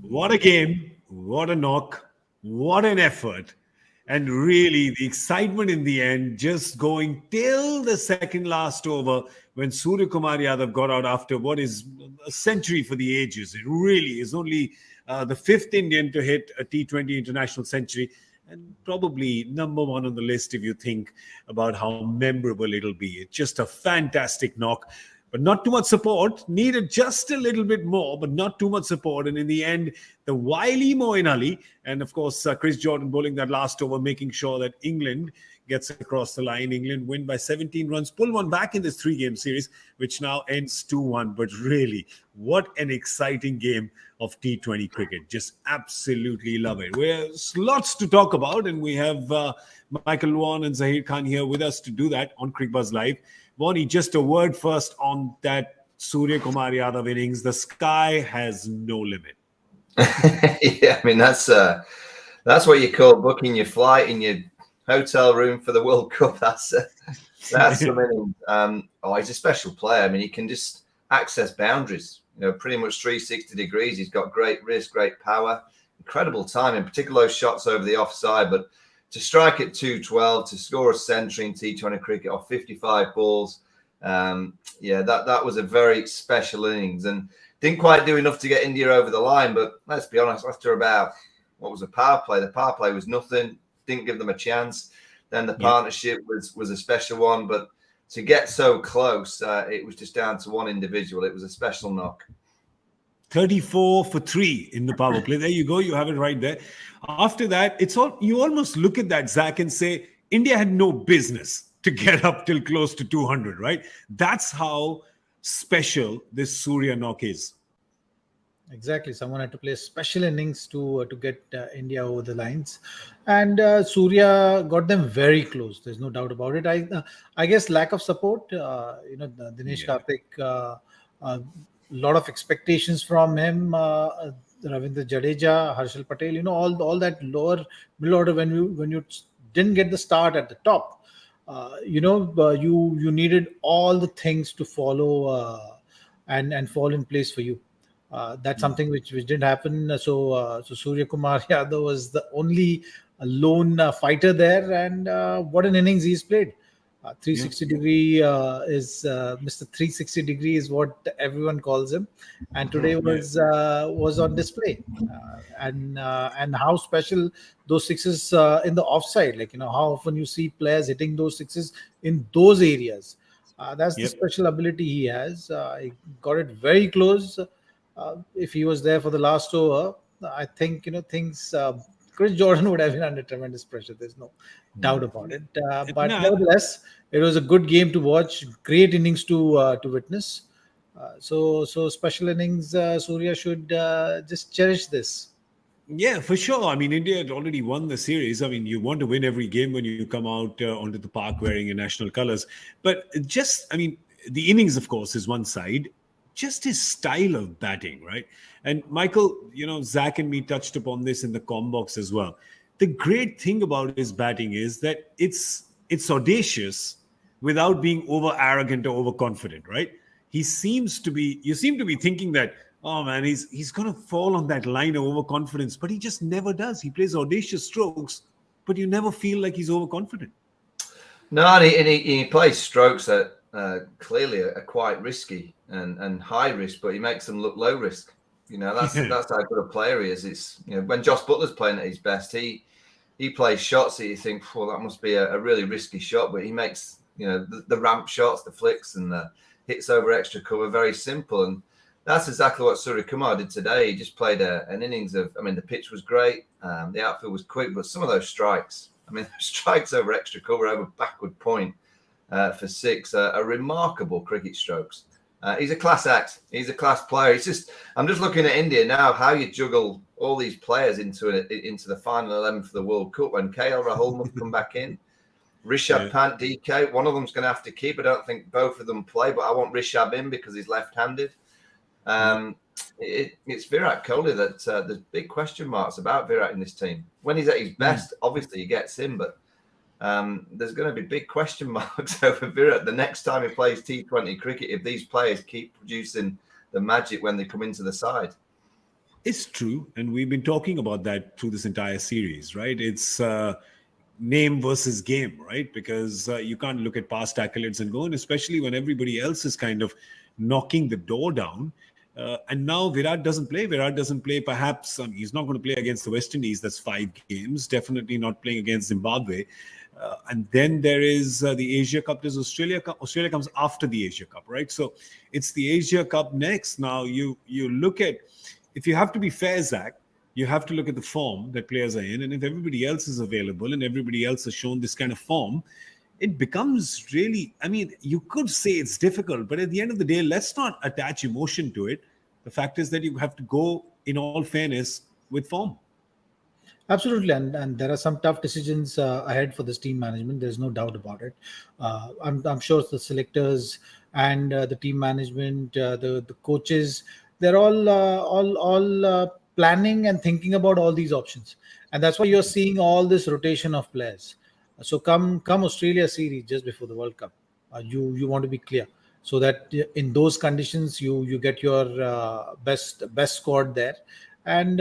What a game, what a knock, what an effort. And really, the excitement in the end just going till the second last over when Suryakumar Yadav got out after what is a century for the ages. It really is only the fifth Indian to hit a T20 international century and probably number one on the list if you think about how memorable it'll be. It's just a fantastic knock. But not too much support. Needed just a little bit more, but not too much support. And in the end, the wily Moeen Ali, and of course, Chris Jordan bowling that last over, making sure that England gets across the line. England win by 17 runs, pull one back in this three-game series, which now ends 2-1. But really, what an exciting game of T20 cricket. Just absolutely love it. There's lots to talk about, and we have Michael Vaughan and Zaheer Khan here with us to do that on Cricbuzz Live. Bonnie, just a word first on that Suryakumar Yadav innings. The sky has no limit. Yeah, I mean, that's what you call booking your flight in your hotel room for the World Cup. That's something. He's a special player. I mean, he can just access boundaries. Pretty much 360 degrees. He's got great wrist, great power, incredible timing, particularly those shots over the offside. But to strike at 212, to score a century in T20 cricket off 55 balls, that was a very special innings and didn't quite do enough to get India over the line. But let's be honest, after about, what was a power play? The power play was nothing, didn't give them a chance. Then the partnership was a special one. But to get so close, it was just down to one individual. It was a special knock. 34 for 3 in the power play. There you go. You have it right there. After that, you almost look at that, Zach, and say, India had no business to get up till close to 200, right? That's how special this Surya knock is. Exactly. Someone had to play special innings to get India over the lines. And Surya got them very close. There's no doubt about it. I guess lack of support, Dinesh Karthik, lot of expectations from him, Ravindra Jadeja, Harshal Patel, all that lower middle order when you didn't get the start at the top, you needed all the things to follow and fall in place for you. That's something which didn't happen. So Suryakumar Yadav was the only lone fighter there, and what an innings he's played. 360 degree is Mr. 360 degree is what everyone calls him, and today was on display, and how special those sixes in the offside, how often you see players hitting those sixes in those areas. That's the special ability he has. He got it very close. If he was there for the last over, I think things. Chris Jordan would have been under tremendous pressure. There's no doubt about it. But nevertheless, it was a good game to watch. Great innings to witness. So special innings. Surya should just cherish this. Yeah, for sure. I mean, India had already won the series. I mean, you want to win every game when you come out onto the park wearing your national colors. But the innings, of course, is one side. Just his style of batting, right? And Michael, Zach and me touched upon this in the comm box as well. The great thing about his batting is that it's audacious without being over arrogant or overconfident, right? You seem to be thinking that, oh man, he's going to fall on that line of overconfidence, but he just never does. He plays audacious strokes, but you never feel like he's overconfident. No, and he plays strokes that clearly are quite risky and high risk, but he makes them look low risk. That's how good a player he is. It's when Josh Butler's playing at his best, he plays shots that you think, that must be a really risky shot, but he makes the ramp shots, the flicks, and the hits over extra cover very simple. And that's exactly what Suryakumar did today. He just played an innings of. I mean, the pitch was great, the outfield was quick, but some of those strikes. I mean, strikes over extra cover, over backward point for 6 are remarkable cricket strokes. He's a class act. He's a class player. I'm just looking at India now, how you juggle all these players into the final 11 for the World Cup when KL Rahul must come back in. Rishabh Pant, DK, one of them's going to have to keep. I don't think both of them play, but I want Rishabh in because he's left-handed. It's Virat Kohli that there's big question marks about Virat in this team. When he's at his best, obviously he gets in, but there's going to be big question marks over Virat the next time he plays T20 cricket if these players keep producing the magic when they come into the side. It's true, and we've been talking about that through this entire series, right? It's name versus game, right? Because you can't look at past accolades and go, and especially when everybody else is kind of knocking the door down. And now Virat doesn't play. Virat doesn't play. Perhaps he's not going to play against the West Indies. That's 5 games. Definitely not playing against Zimbabwe. And then there is the Asia Cup. There's Australia Cup. Australia comes after the Asia Cup, right? So it's the Asia Cup next. Now you look at, if you have to be fair, Zach, you have to look at the form that players are in. And if everybody else is available and everybody else has shown this kind of form, it becomes really, I mean, you could say it's difficult, but at the end of the day, let's not attach emotion to it. The fact is that you have to go, in all fairness, with form. Absolutely, and there are some tough decisions ahead for this team management. There's no doubt about it. I'm sure the selectors and the team management, the coaches, they're all planning and thinking about all these options, and that's why you're seeing all this rotation of players. So come Australia series just before the World Cup, you want to be clear, so that in those conditions you get your best squad there, and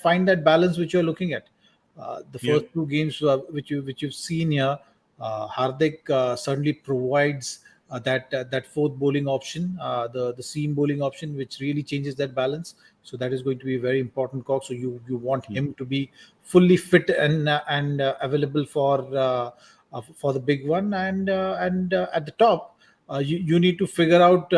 find that balance which you're looking at. The first 2 games which you've seen here, Hardik certainly provides that fourth bowling option, the seam bowling option, which really changes that balance. So that is going to be a very important cog. So you want him to be fully fit and available for the big one, and at the top. You need to figure out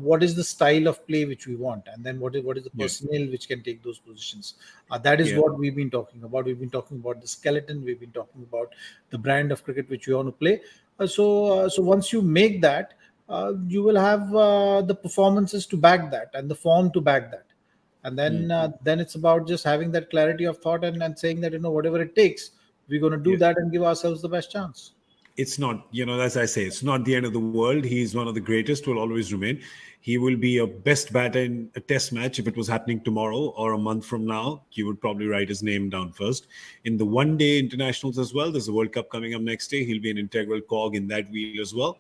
what is the style of play which we want, and then what is the personnel which can take those positions. That is what we've been talking about. We've been talking about the skeleton. We've been talking about the brand of cricket which we want to play. So once you make that, you will have the performances to back that and the form to back that, and then it's about just having that clarity of thought and saying that whatever it takes, we're going to do that and give ourselves the best chance. It's not, as I say, it's not the end of the world. He's one of the greatest, will always remain. He will be a best batter in a test match. If it was happening tomorrow or a month from now, you would probably write his name down first. In the one-day internationals as well, there's a World Cup coming up next day. He'll be an integral cog in that wheel as well.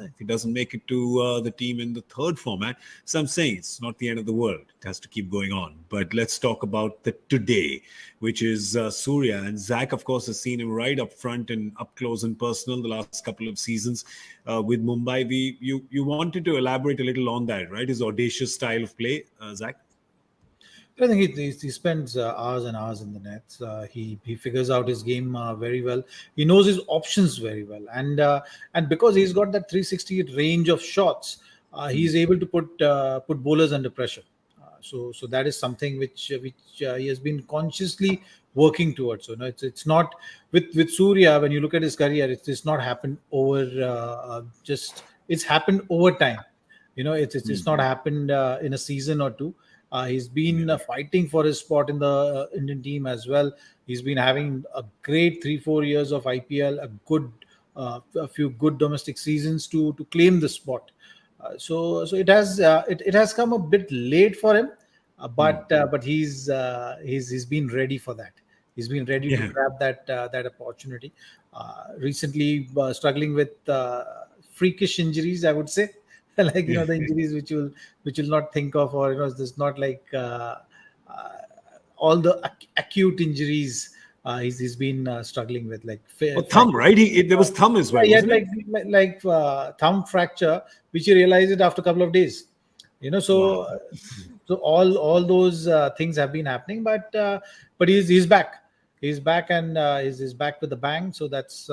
If he doesn't make it to the team in the third format. So I'm saying it's not the end of the world. It has to keep going on. But let's talk about the today, which is Surya. And Zach, of course, has seen him right up front and up close and personal the last couple of seasons with Mumbai. You wanted to elaborate a little on that, right? His audacious style of play, Zach? I think he spends hours and hours in the nets. He figures out his game very well. He knows his options very well, and because he's got that 360 range of shots, he's able to put bowlers under pressure. So that is something which he has been consciously working towards. So it's not with Surya. When you look at his career, it's not happened over it's happened over time. It's not happened in a season or two. He's been fighting for his spot in the Indian team as well. He's been having a great 3-4 years of IPL, a few good domestic seasons to claim the spot. So it has come a bit late for him, but he's been ready for that. He's been ready to grab that opportunity. Recently, struggling with freakish injuries, I would say. Like the injuries which you'll not think of, or there's not like all the acute injuries he's been struggling with, like thumb, right? There was thumb as well. He had like thumb fracture, which he realized it after a couple of days. So all those things have been happening, but he's back. He's back, and he's back with a bang. So that's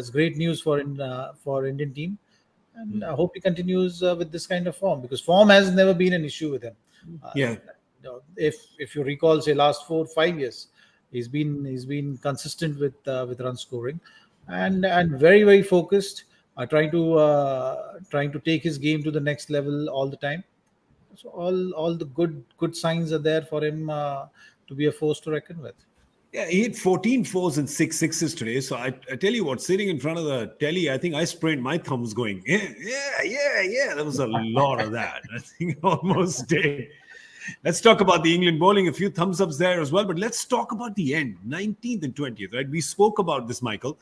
great news for Indian team. And I hope he continues with this kind of form, because form has never been an issue with him. If you recall, say last 4-5 years, he's been consistent with run scoring, and very, very focused, trying to take his game to the next level all the time. So all the good signs are there for him to be a force to reckon with. Yeah, he hit 14 fours and 6 sixes today. So I tell you what, sitting in front of the telly, I think I sprained my thumbs going, yeah. There was a lot of that. I think almost did. Let's talk about the England bowling. A few thumbs ups there as well. But let's talk about the end, 19th and 20th, right? We spoke about this, Michael,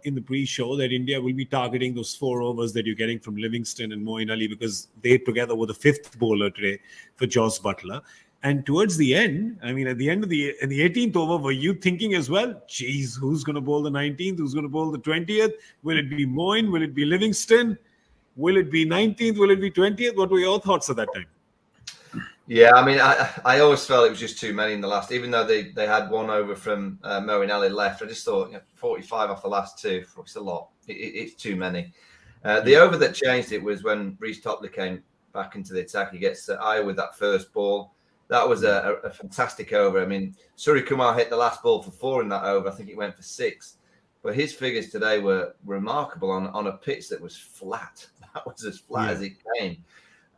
in the pre-show, that India will be targeting those 4 overs that you're getting from Livingston and Moeen Ali, because they together were the 5th bowler today for Jos Buttler. And towards the end, I mean, at the end of the 18th over, were you thinking as well, geez, who's going to bowl the 19th? Who's going to bowl the 20th? Will it be Moin? Will it be Livingston? Will it be 19th? Will it be 20th? What were your thoughts at that time? Yeah, I mean, I always felt it was just too many in the last, even though they had one over from Moeen Ali left. I just thought 45 off the last two, it's a lot. It's too many. The over that changed it was when Reece Topley came back into the attack. He gets Eye with that first ball. That was a fantastic over. I mean, Suryakumar hit the last ball for 4 in that over. I think it went for 6. But his figures today were remarkable on a pitch that was flat. That was as flat as it came.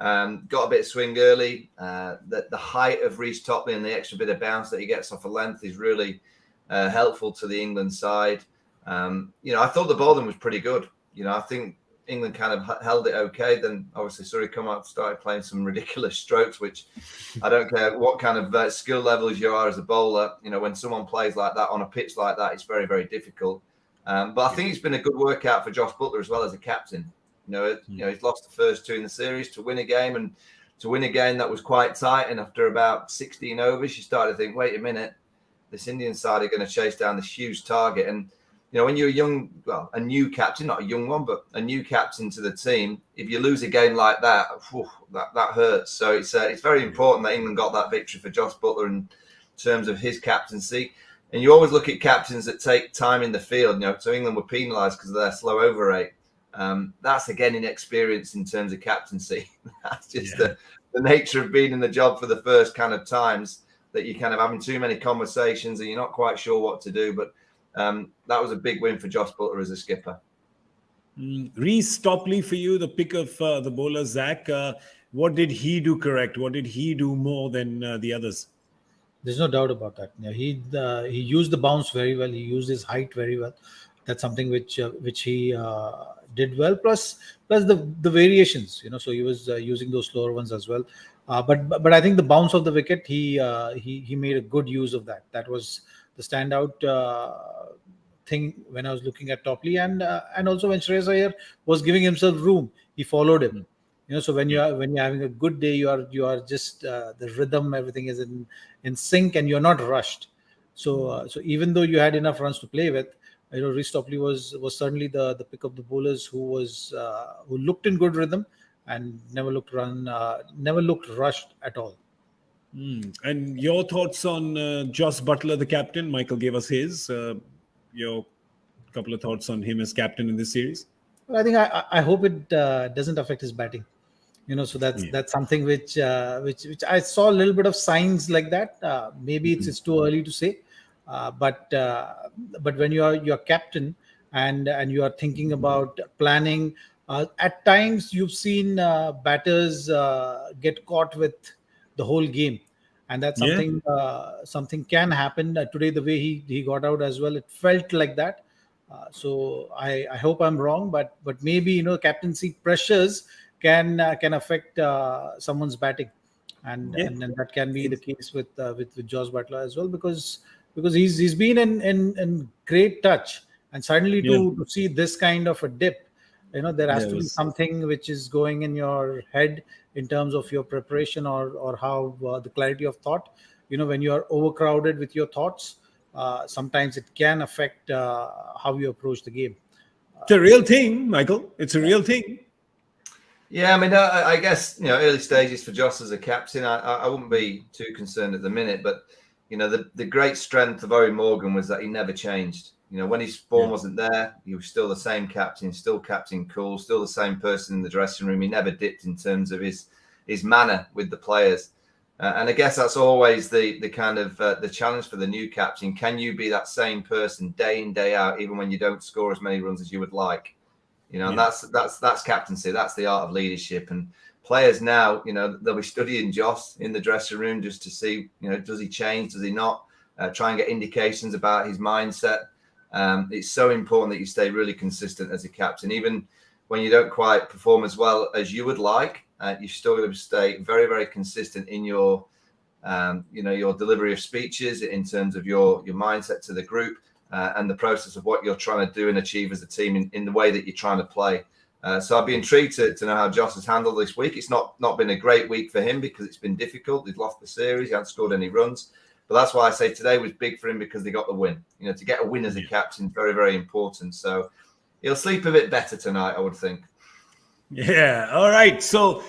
Got a bit of swing early. The height of Reece Topley and the extra bit of bounce that he gets off a length is really helpful to the England side. I thought the bowling was pretty good. I think England kind of held it okay. Then obviously Suryakumar started playing some ridiculous strokes, which I don't care what kind of skill levels you are as a bowler. When someone plays like that on a pitch like that, it's very, very difficult. But I think it's been a good workout for Josh Buttler as well as a captain. He's lost the first 2 in the series to win a game, and to win a game that was quite tight. And after about 16 overs, you started to think, wait a minute, this Indian side are going to chase down this huge target. And when you're a new captain, not a young one, but a new captain to the team, if you lose a game like that, that hurts. So it's very important that England got that victory for Josh Buttler in terms of his captaincy. And you always look at captains that take time in the field. So England were penalised because of their slow over rate. That's again inexperience in terms of captaincy. That's just the nature of being in the job for the first kind of times, that you're kind of having too many conversations and you're not quite sure what to do. But that was a big win for Josh Buttler as a skipper. Reece Topley for you, the pick of the bowler, Zach. What did he do correct? What did he do more than the others? There's no doubt about that. He used the bounce very well. He used his height very well. That's something which he did well. Plus the variations. So he was using those slower ones as well. But I think the bounce of the wicket, he made a good use of that. That was the standout thing when I was looking at Topley, and also when Shreyas Iyer was giving himself room, he followed him. So when you're having a good day, you are just the rhythm, everything is in sync, and you're not rushed. So even though you had enough runs to play with, Reece Topley was certainly the pick of the bowlers who looked in good rhythm and never looked rushed at all. And your thoughts on Josh Buttler, the captain? Michael gave us his. Your couple of thoughts on him as captain in this series? Well, I think I hope it doesn't affect his batting. So that's something which I saw a little bit of signs like that. Maybe it's too early to say, but when you're captain and you are thinking about planning, at times you've seen batters get caught with the whole game, and that's something can happen. Today, the way he got out as well, it felt like that. So I hope I'm wrong, but maybe captaincy pressures can affect someone's batting, and that can be the case with Josh Buttler as well, because he's been in great touch, and suddenly to see this kind of a dip, there has to be something which is going in your head in terms of your preparation or how the clarity of thought. When you are overcrowded with your thoughts, sometimes it can affect how you approach the game. It's a real thing, Michael. It's a real thing. Yeah, I mean, I guess early stages for Josh as a captain. I wouldn't be too concerned at the minute, but the great strength of Owen Morgan was that he never changed. When his form wasn't there, he was still the same captain, still Captain Cool, still the same person in the dressing room. He never dipped in terms of his manner with the players. And I guess that's always the kind of the challenge for the new captain. Can you be that same person day in, day out, even when you don't score as many runs as you would like? And that's captaincy. That's the art of leadership. And players now, they'll be studying Josh in the dressing room just to see, does he change? Does he not? Try and get indications about his mindset. It's so important that you stay really consistent as a captain, even when you don't quite perform as well as you would like. You still got to stay very, very consistent in your, your delivery of speeches, in terms of your mindset to the group, and the process of what you're trying to do and achieve as a team in the way that you're trying to play. So I'd be intrigued to know how Josh has handled this week. It's not been a great week for him because it's been difficult. He's lost the series. He hasn't scored any runs. But that's why I say today was big for him because they got the win. To get a win as a captain, very, very important. So he'll sleep a bit better tonight, I would think. Yeah. All right. So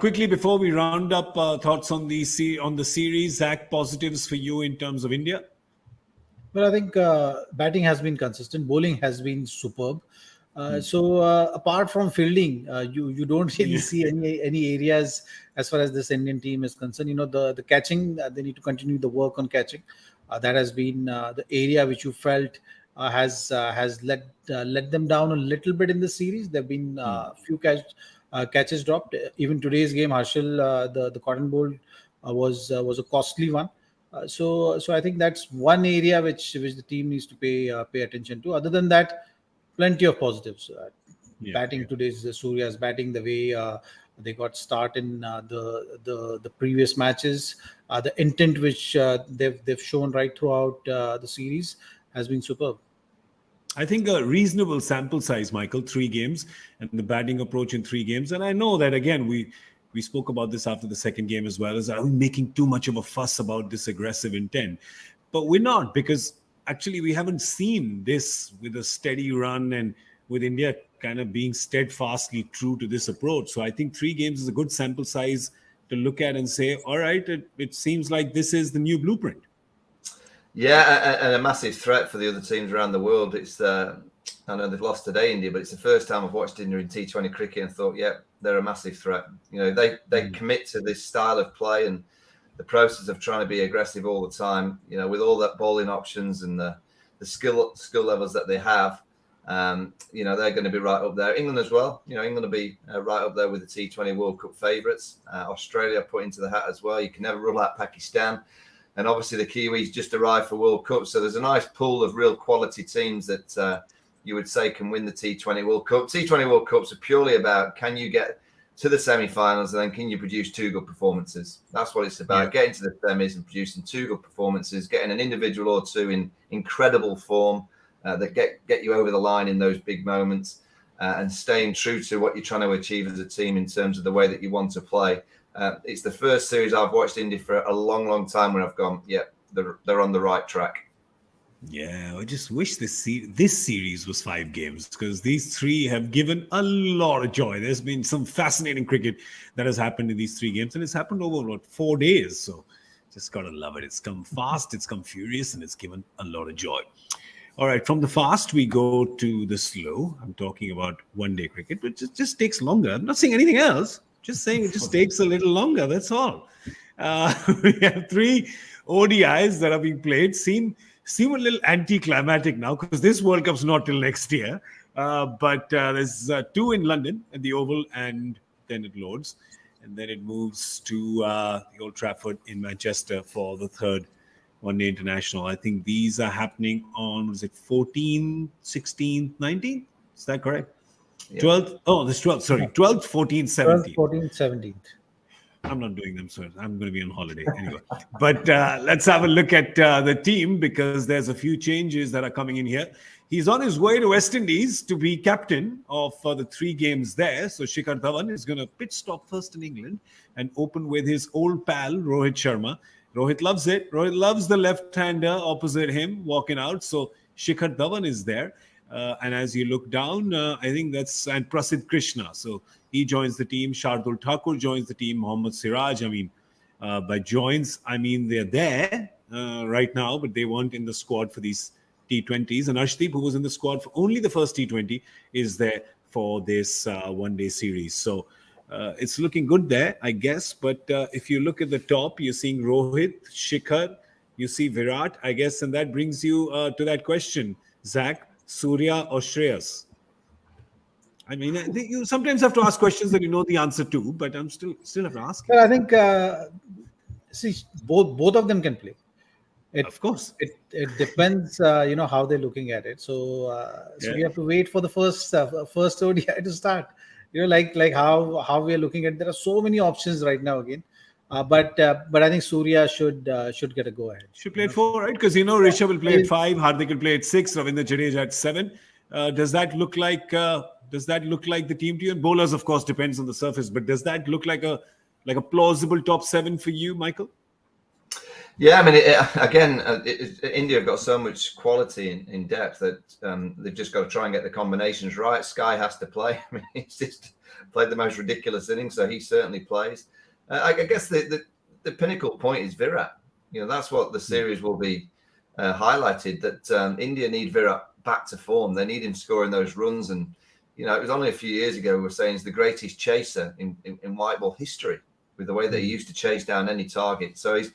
quickly before we round up thoughts on the series, Zach, positives for you in terms of India? Well, I think batting has been consistent. Bowling has been superb. So apart from fielding, you don't really see any areas as far as this Indian team is concerned. The catching, they need to continue the work on catching. That has been the area which you felt has let them down a little bit in the series. There have been few catches dropped. Even today's game, Harshal, the cotton bowl was a costly one. So I think that's one area which the team needs to pay attention to. Other than that, plenty of positives. Batting today's Surya's batting, the way they got start in the previous matches, the intent which they've shown right throughout the series has been superb. I think a reasonable sample size, Michael, 3 games, and the batting approach in 3 games. And I know that, again, we spoke about this after the second game as well, as are we making too much of a fuss about this aggressive intent? But we're not, because actually we haven't seen this with a steady run and with India kind of being steadfastly true to this approach. So I think 3 games is a good sample size to look at and say, all right, it seems like this is the new blueprint. Yeah, and a massive threat for the other teams around the world. It's I know they've lost today, India, but it's the first time I've watched India in T20 cricket and thought, yeah, they're a massive threat. They commit to this style of play and the process of trying to be aggressive all the time. With all that bowling options and the skill levels that they have, they're going to be right up there. England as well. England will be right up there with the T20 World Cup favourites. Australia put into the hat as well. You can never rule out Pakistan. And obviously the Kiwis just arrived for World Cup. So there's a nice pool of real quality teams that you would say can win the T20 World Cup. T20 World Cups are purely about, can you get to the semi-finals and then can you produce 2 good performances? That's what it's about, getting to the semis and producing 2 good performances, getting an individual or 2 in incredible form that get you over the line in those big moments and staying true to what you're trying to achieve as a team in terms of the way that you want to play. It's the first series I've watched India for a long, long time when I've gone, they're on the right track. Yeah, I just wish this series was 5 games because these 3 have given a lot of joy. There's been some fascinating cricket that has happened in these 3 games, and it's happened over 4 days. So just gotta love it. It's come fast, it's come furious, and it's given a lot of joy. All right, from the fast we go to the slow. I'm talking about one-day cricket, which just takes longer. I'm not saying anything else. Just saying it just takes a little longer. That's all. We have 3 ODIs that are being played. Seem a little anticlimactic now because this World Cup's not till next year. But there's 2 in London at the Oval and then at Lord's. And then it moves to the Old Trafford in Manchester for the 3rd One-Day International. I think these are happening on, 14th, 16th, 19th? Is that correct? 12th. Oh, this 12th. Sorry, 12th, 14th, 17th. 14th, 17th. I'm not doing them, sir. I'm going to be on holiday anyway. But let's have a look at the team because there's a few changes that are coming in here. He's on his way to West Indies to be captain of the 3 games there. So Shikhar Dhawan is going to pit stop first in England and open with his old pal Rohit Sharma. Rohit loves it. Rohit loves the left-hander opposite him walking out. So Shikhar Dhawan is there. And as you look down, I think that's and Prasidh Krishna. So he joins the team. Shardul Thakur joins the team. Mohammad Siraj. I mean, by joins, I mean they're there right now, but they weren't in the squad for these T20s. And Arshdeep, who was in the squad for only the first T20, is there for this one-day series. So it's looking good there, I guess. But if you look at the top, you're seeing Rohit, Shikhar, you see Virat, I guess, and that brings you to that question, Zach. Surya or Shreyas? I mean, you sometimes have to ask questions that you know the answer to, but I'm still have to ask. Well, I think both of them can play. Of course, it depends, how they're looking at it. So we have to wait for the first ODI to start. Like how we are looking at. There are so many options right now again. But I think Surya should get a go ahead. Should play at 4, right? Because Rishabh will play at 5, Hardik will play at 6, Ravindra Jadeja at 7. Does that look like Does that look like the team to you? And bowlers, of course, depends on the surface. But does that look like a plausible top 7 for you, Michael? Yeah, I mean, India have got so much quality in depth that they've just got to try and get the combinations right. Sky has to play. I mean, he's just played the most ridiculous innings, so he certainly plays. I guess the pinnacle point is Virat. That's what the series will be highlighted, that India need Virat back to form. They need him scoring those runs. And, it was only a few years ago we were saying he's the greatest chaser in white ball history with the way that he used to chase down any target. So he's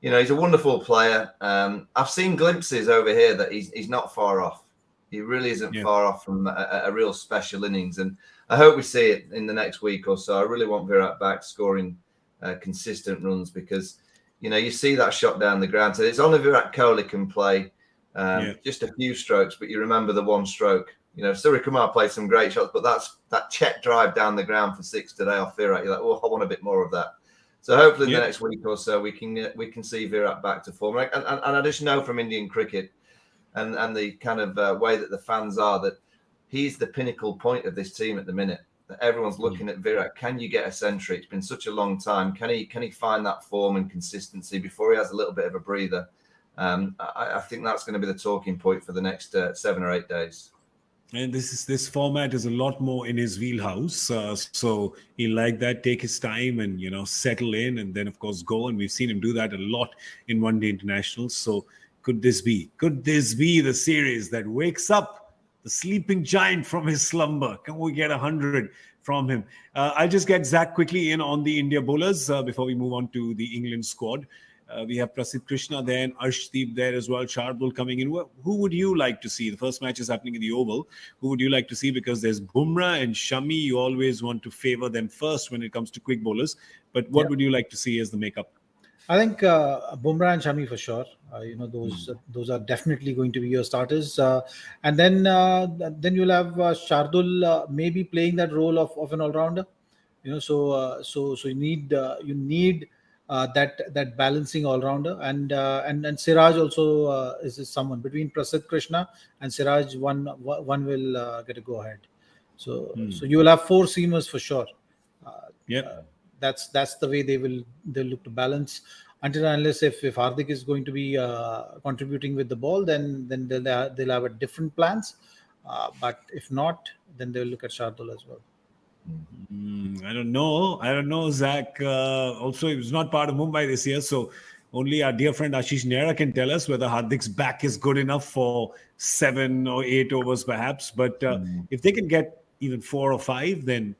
a wonderful player. I've seen glimpses over here that he's not far off. He really isn't far off from a real special innings. And I hope we see it in the next week or so. I really want Virat back scoring consistent runs, because, you see that shot down the ground. So it's only Virat Kohli can play just a few strokes, but you remember the one stroke. Suryakumar played some great shots, but that check drive down the ground for 6 today off Virat. You're like, oh, I want a bit more of that. So hopefully in the next week or so we can see Virat back to form. And I just know from Indian cricket and the kind of way that the fans are, that he's the pinnacle point of this team at the minute. That everyone's looking at Virat. Can you get a century? It's been such a long time. Can he find that form and consistency before he has a little bit of a breather? I think that's going to be the talking point for the next 7 or 8 days. And this format is a lot more in his wheelhouse. So he like that, take his time and, settle in, and then, of course, go. And we've seen him do that a lot in one-day internationals. So could this be the series that wakes up the sleeping giant from his slumber? Can we get 100 from him? I'll just get Zach quickly in on the India bowlers before we move on to the England squad. We have Prasidh Krishna there and Arshdeep there as well. Shardul coming in. Who would you like to see? The first match is happening in the Oval. Who would you like to see? Because there's Bumrah and Shami. You always want to favor them first when it comes to quick bowlers. But what would you like to see as the makeup? I think Bumrah and Shami for sure. Those are definitely going to be your starters. And then you'll have Shardul maybe playing that role of an all-rounder. So you need that balancing all-rounder, and Siraj also is someone between Prasidh Krishna and Siraj. One will get a go ahead. So you will have 4 seamers for sure. That's the way they'll look to balance, until unless if Hardik is going to be contributing with the ball, then they'll have a different plans. But if not, then they'll look at Shardul as well. I don't know, Zach. Also, he was not part of Mumbai this year, so only our dear friend Ashish Nehra can tell us whether Hardik's back is good enough for 7 or 8 overs, perhaps. But if they can get even 4 or 5, then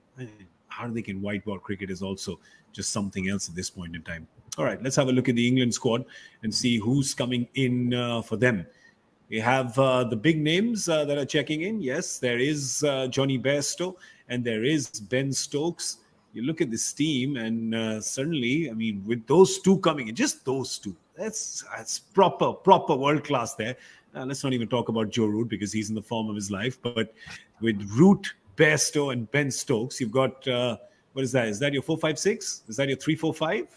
Hardik in white ball cricket is also just something else at this point in time. All right, let's have a look at the England squad and see who's coming in for them. We have the big names that are checking in. Yes, there is Johnny Bairstow and there is Ben Stokes. You look at this team and certainly, I mean, with those 2 coming in, just those 2, that's proper world class there. Let's not even talk about Joe Root because he's in the form of his life. But with Root, Bairstow and Ben Stokes, you've got, what is that? Is that your 4-5-6? Is that your 3-4-5?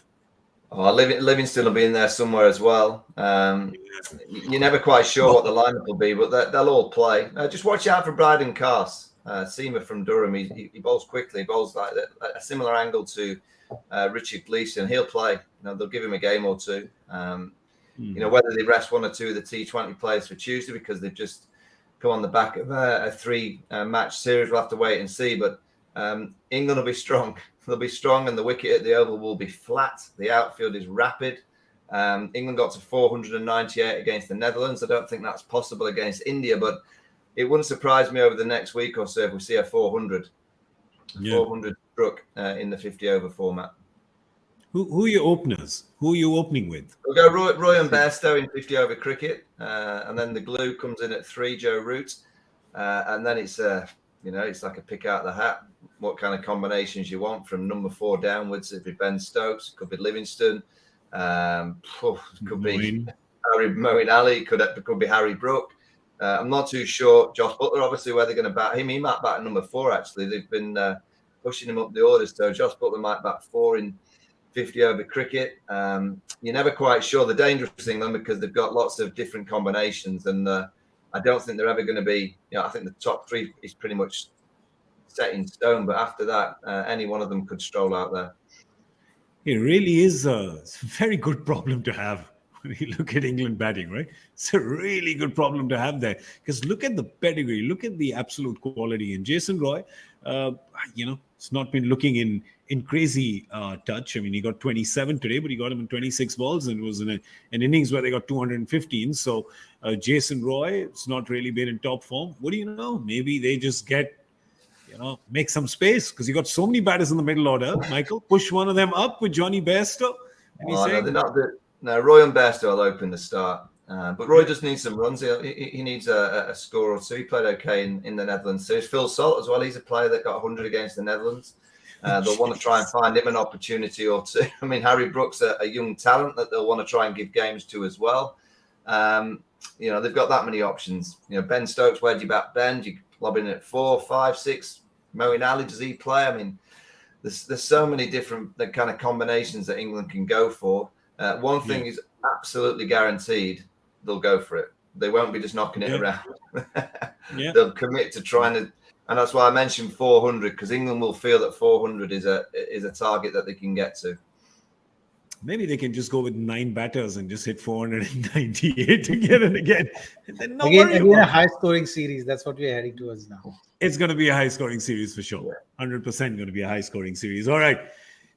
Oh, Livingston will be in there somewhere as well. You're never quite sure what the lineup will be, but they'll all play. Just watch out for Bryden Cars, seamer from Durham. He bowls quickly. He bowls like a similar angle to Richard Gleeson. He'll play. They'll give him a game or 2. Whether they rest 1 or 2 of the T20 players for Tuesday because they've just come on the back of a 3-match series, we'll have to wait and see. But England will be strong. They'll be strong, and the wicket at the Oval will be flat. The outfield is rapid. England got to 498 against the Netherlands. I don't think that's possible against India, but it wouldn't surprise me over the next week or so if we see a 400 struck in the 50-over format. Who are your openers? Who are you opening with? We'll go Roy and Bairstow in 50-over cricket, and then the glue comes in at 3, Joe Root, and then it's it's like a pick out the hat. What kind of combinations you want from number 4 downwards? It could be Ben Stokes, could be Livingston, could be Harry Moeen Ali, could be Harry Brook. I'm not too sure. Josh Butler, obviously, where they're going to bat him. He might bat at number 4. Actually, they've been pushing him up the orders. So Josh Butler might bat 4 in 50-over cricket. You're never quite sure. The dangerous thing, then, because they've got lots of different combinations, and I don't think they're ever going to be. I think the top 3 is pretty much set in stone. But after that, any one of them could stroll out there. It really is a very good problem to have when you look at England batting, right? It's a really good problem to have there, because look at the pedigree, look at the absolute quality. And Jason Roy, it's not been looking in crazy touch. I mean, he got 27 today, but he got him in 26 balls, and it was in an innings where they got 215. So Jason Roy, it's not really been in top form. What do you know? Maybe they just get, make some space, because you got so many batters in the middle order. Michael, push one of them up with Johnny Bairstow. No, they're not good. No, Roy and Bairstow will open the start. But Roy just needs some runs. He needs a score or two. He played okay in the Netherlands. So there's Phil Salt as well. He's a player that got 100 against the Netherlands. They'll want to try and find him an opportunity or two. I mean, Harry Brooks, a young talent that they'll want to try and give games to as well. They've got that many options. Ben Stokes, where do you bat Ben? Do you lob in at 4, 5, 6? Moeen Ali, does he play? I mean, there's so many different kind of combinations that England can go for. One thing is absolutely guaranteed: they'll go for it. They won't be just knocking it around. They'll commit to trying to, and that's why I mentioned 400, because England will feel that 400 is a target that they can get to. Maybe they can just go with 9 batters and just hit 498 again and again. And then again, a high-scoring series. That's what we're heading towards now. It's going to be a high-scoring series for sure. 100% going to be a high-scoring series. All right.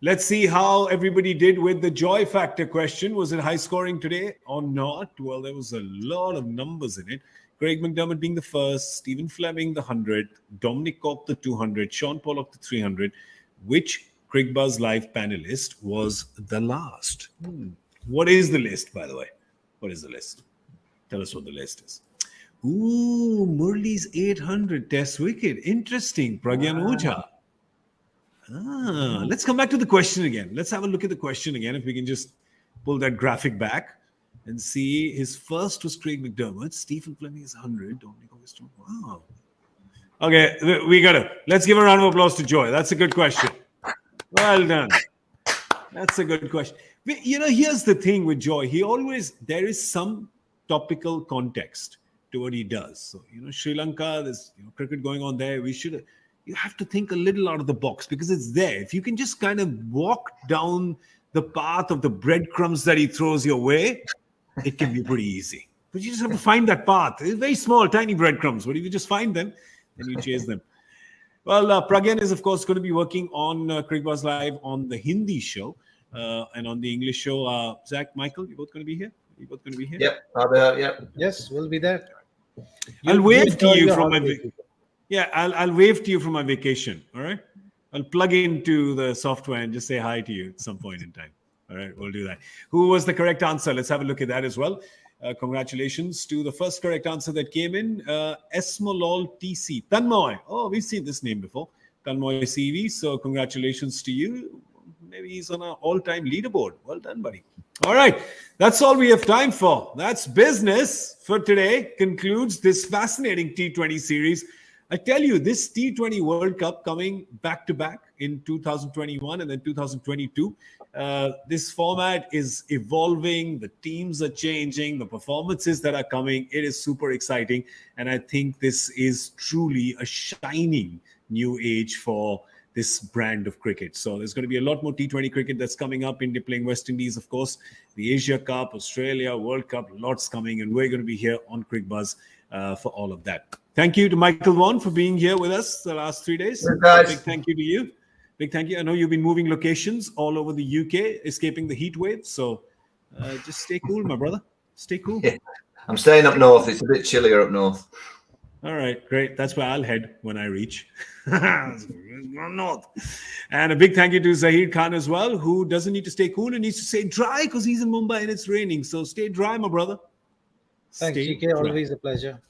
Let's see how everybody did with the joy factor question. Was it high-scoring today or not? Well, there was a lot of numbers in it. Craig McDermott being the first, Stephen Fleming the 100, Dominic Corp the 200, Sean Pollock the 300, which Cricbuzz Live panelist was the last. What is the list, by the way? What is the list? Tell us what the list is. Ooh, Murli's 800 test wicket. Interesting. Pragyan Ojha. Let's come back to the question again. Let's have a look at the question again. If we can just pull that graphic back and see. His first was Craig McDermott. Stephen Fleming is 100. Dominic August. Wow. Okay, let's give a round of applause to Joy. That's a good question. Well done. That's a good question. Here's the thing with Joy. There is some topical context to what he does. So, Sri Lanka, there's cricket going on there. You have to think a little out of the box, because it's there. If you can just kind of walk down the path of the breadcrumbs that he throws your way, it can be pretty easy. But you just have to find that path. It's very small, tiny breadcrumbs. But if you just find them, then you chase them. Well, Pragyan is, of course, going to be working on Cricbuzz Live on the Hindi show and on the English show. Zach, Michael, you both going to be here? Yep, I'll be here. Yep. Yes, we'll be there. I'll wave to you from my I'll wave to you from my vacation. All right. I'll plug into the software and just say hi to you at some point in time. All right, we'll do that. Who was the correct answer? Let's have a look at that as well. Congratulations to the first correct answer that came in. Esmolol TC. Tanmoy. Oh, we've seen this name before. Tanmoy CV. So congratulations to you. Maybe he's on our all-time leaderboard. Well done, buddy. All right. That's all we have time for. That's business for today. Concludes this fascinating T20 series. I tell you, this T20 World Cup coming back-to-back in 2021 and then 2022. This format is evolving. The teams are changing. The performances that are coming. It is super exciting. And I think this is truly a shining new age for this brand of cricket. So there's going to be a lot more T20 cricket that's coming up. India playing West Indies, of course. The Asia Cup, Australia, World Cup, lots coming. And we're going to be here on Cricbuzz for all of that. Thank you to Michael Vaughan for being here with us the last 3 days. Big thank you to you. Big thank you. I know you've been moving locations all over the UK, escaping the heat wave. So just stay cool, my brother. Stay cool. Yeah. I'm staying up north. It's a bit chillier up north. All right, great. That's where I'll head when I reach north. And a big thank you to Zaheer Khan as well, who doesn't need to stay cool and needs to stay dry because he's in Mumbai and it's raining. So stay dry, my brother. Thanks, GK. Always a pleasure.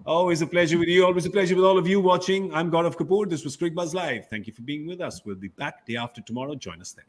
Always a pleasure with you. Always a pleasure with all of you watching. I'm Gaurav Kapur. This was Cricbuzz Live. Thank you for being with us. We'll be back day after tomorrow. Join us then.